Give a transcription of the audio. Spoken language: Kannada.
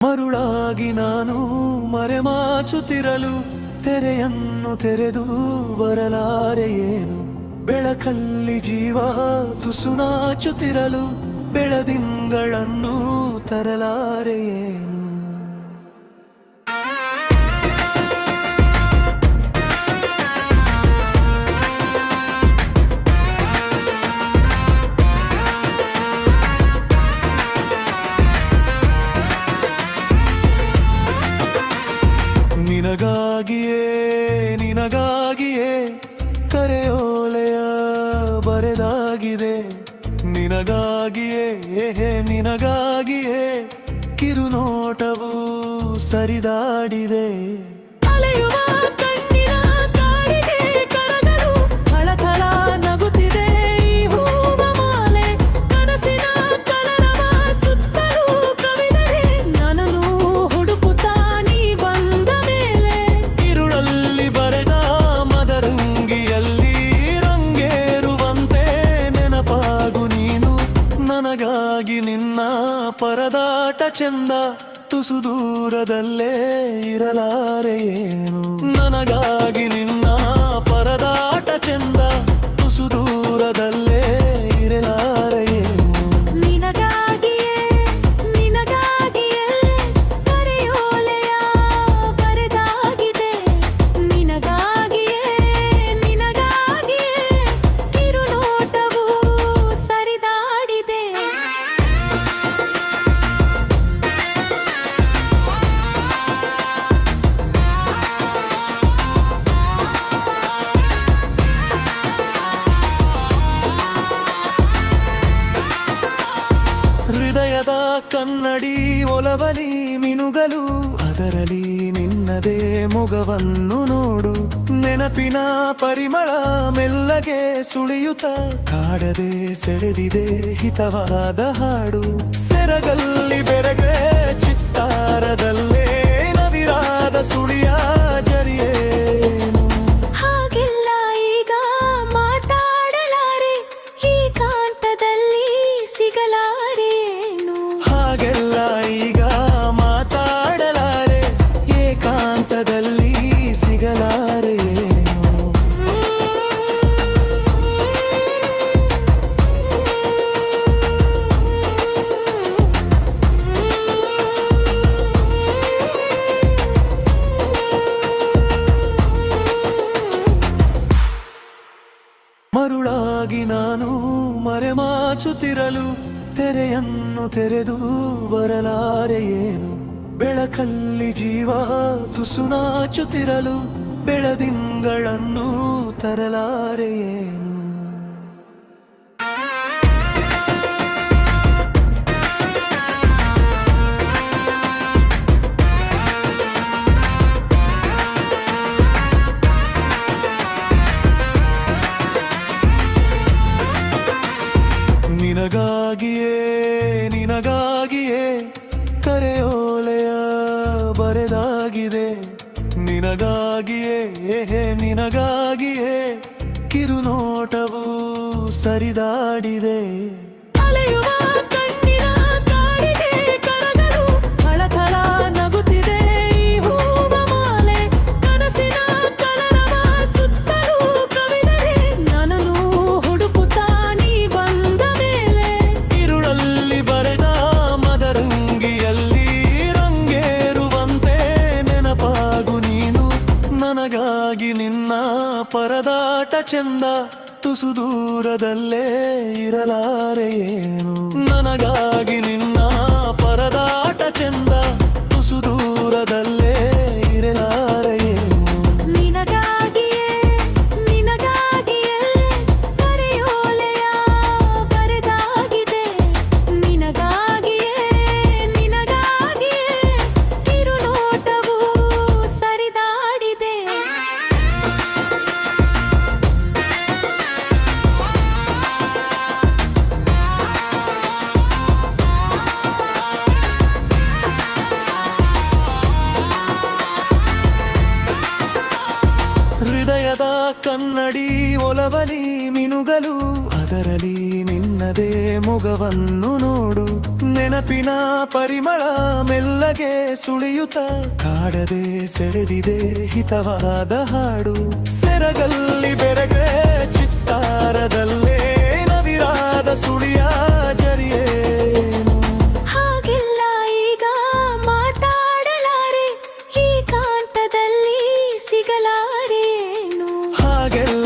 ಮರುಳಾಗಿ ನಾನು ಮರೆಮಾಚುತ್ತಿರಲು ತೆರೆಯನ್ನು ತೆರೆದು ಬರಲಾರೆಯೇನು. ಬೆಳಕಲ್ಲಿ ಜೀವ ತುಸುನಾಚುತ್ತಿರಲು ಬೆಳದಿಂಗಳನ್ನು ತರಲಾರೆಯೇನು. ನಿನಗಾಗಿಯೇ ನಿನಗಾಗಿಯೇ ಕರೆಯೋಲೆಯ ಬರೆದಾಗಿದೆ. ನಿನಗಾಗಿಯೇ ನಿನಗಾಗಿಯೇ ಕಿರುನೋಟವು ಸರಿದಾಡಿದೆ. ಅಲೆಯುವ ಕಣ್ಣಿನ ಕಾಡಿಗೆ ಕರಗಲು ಥಳಥಳ ನಗುತ್ತಿದೆ ಈ ಹೂವ ಮಾಲೆ. ಕನಸಿನ ಕಲರವ ಸುತ್ತಲೂ ಕವಿದರೆ ನನ್ನನ್ನು ಹುಡುಕುತ್ತಾ ನೀ ಬಂದ ಮೇಲೆ. ಇರುಳಲ್ಲಿ ಬರೆದ ಮದರಂಗಿಯಲ್ಲಿ ರಂಗೇರುವಂತೆ ನೆನಪಾಗು ನೀನು. ನನಗಾಗಿ ನಿನ್ನ ಪರದಾಟ ಚೆಂದ ತುಸು ದೂರದಲ್ಲೇ ಇರಲಾರೆಯೇನು. ನನಗಾಗಿ ನಿನ್ನ ಪರದಾಟ ಚೆಂದ ತುಸು ದೂರದಲ್ಲೇ ಇರಲಾರೆಯೇನು. ನಿನಗಾಗಿಯೇ ನಿನಗಾಗಿಯೇ ಕರೆಯೋಲೆಯ ಬರೆದಾಗಿದೆ. ನಿನಗಾಗಿಯೇ ನಿನಗಾಗಿಯೇ ಕಿರುನೋಟವು ಸರಿದಾಡಿದೆ. ಹೃದಯದ ಕನ್ನಡಿ ಒಲವಲಿ ಮಿನುಗಲು ಅದರಲ್ಲಿ ನಿನ್ನದೇ ಮೊಗವನ್ನು ನೋಡು. ನೆನಪಿನ ಪರಿಮಳ ಮೆಲ್ಲಗೆ ಸುಳಿಯುತ್ತ ಕಾಡದೆ ಸೆಳೆದಿದೆ ಹಿತವಾದ ಹಾಡು. ಸೆರಗಲ್ಲಿ ಬೆರಗೆ ಚಿತ್ತಾರದಲ್ಲೇ ನವಿರಾದ ಸುಳಿಯ ಜರಿಯೇನು. ಹಾಗೆಲ್ಲ ಈಗ ಮಾತಾಡಲಾರೆ ಏಕಾಂತದಲ್ಲಿ ಸಿಗಲಾರೇನು. ಹಾಗೆಲ್ಲ ಈಗ ಮಾತಾಡಲಾರೆ ಏಕಾಂತದಲ್ಲಿ ಸಿಗಲಾರೆಯೇನು. ಮರುಳಾಗಿ ನಾನು ಮರೆಮಾಚುತ್ತಿರಲು ತೆರೆಯನ್ನು ತೆರೆದು ಬರಲಾರೆಯೇನು. ಬೆಳಕಲ್ಲಿ ಜೀವ ತುಸುನಾಚುತ್ತಿರಲು ಬೆಳದಿಂಗಳನ್ನು ತರಲಾರೆಯೇನು. ನಿನಗಾಗಿಯೇ ನಿನಗಾಗಿಯೇ ಕರೆಯೋಲೆಯ ಬರೆದಾಗಿದೆ. ನಿನಗಾಗಿಯೇ ನಿನಗಾಗಿಯೇ ಕಿರುನೋಟವು ಸರಿದಾಡಿದೆ. ಅಲೆಯುವ ಕಣ್ಣಿನ ಕಾಡಿಗೆ ಕರಗಲು ಥಳಥಳ ನಗುತ್ತಿದೆ ಈ ಹೂವ ಮಾಲೆ. ಕನಸಿನ ಕಲರವ ಸುತ್ತಲೂ ಕವಿದರೆ ನನ್ನನ್ನು ಹುಡುಕುತ್ತಾ ನೀ ಬಂದ ಮೇಲೆ. ಇರುಳಲ್ಲಿ ಬರೆದ ಮದರಂಗಿಯಲ್ಲಿ ರಂಗೇರುವಂತೆ ನೆನಪಾಗು ನೀನು. ನನಗಾಗಿ ನಿನ್ನ ಪರದಾಟ ಚೆಂದ ತುಸು ದೂರದಲ್ಲೇ ಇರಲಾರೆಯೇನು. ನನಗಾಗಿ ನಿನ್ನ ಪರದಾಟ ಚೆಂದ ತುಸು ದೂರದಲ್ಲೇ ಇರಲಾರೆಯೇನು. ನಿನಗಾಗಿಯೇ ನಿನಗಾಗಿಯೇ ಕರೆಯೋಲೆಯ ಬರೆದಾಗಿದೆ. ನಿನಗಾಗಿಯೇ ನಿನಗಾಗಿಯೇ ಕಿರುನೋಟವು ಸರಿದಾಡಿದೆ. ಹೃದಯದ ಕನ್ನಡಿ ಒಲವಲಿ ಮಿನುಗಲು ಅದರಲ್ಲಿ ನಿನ್ನ ನಿನ್ನದೇ ಮೊಗವನ್ನು ನೋಡು ನೆನಪಿನ ಪರಿಮಳ ಮೆಲ್ಲಗೆ ಸುಳಿಯುತ್ತ ಕಾಡದೆ ಸೆಳೆದಿದೆ ಹಿತವಾದ ಹಾಡು ಸೆರಗಲ್ಲಿ ಬೆರಗೆ ಚಿತ್ತಾರದಲ್ಲೇ ನವಿರಾದ ಸುಳಿಯ ಜರಿಯೇನು ಹಾಗೆಲ್ಲ ಈಗ ಮಾತಾಡಲಾರೆ ಏಕಾಂತದಲ್ಲಿ ಸಿಗಲಾರೇನು ಹಾಗೆಲ್ಲ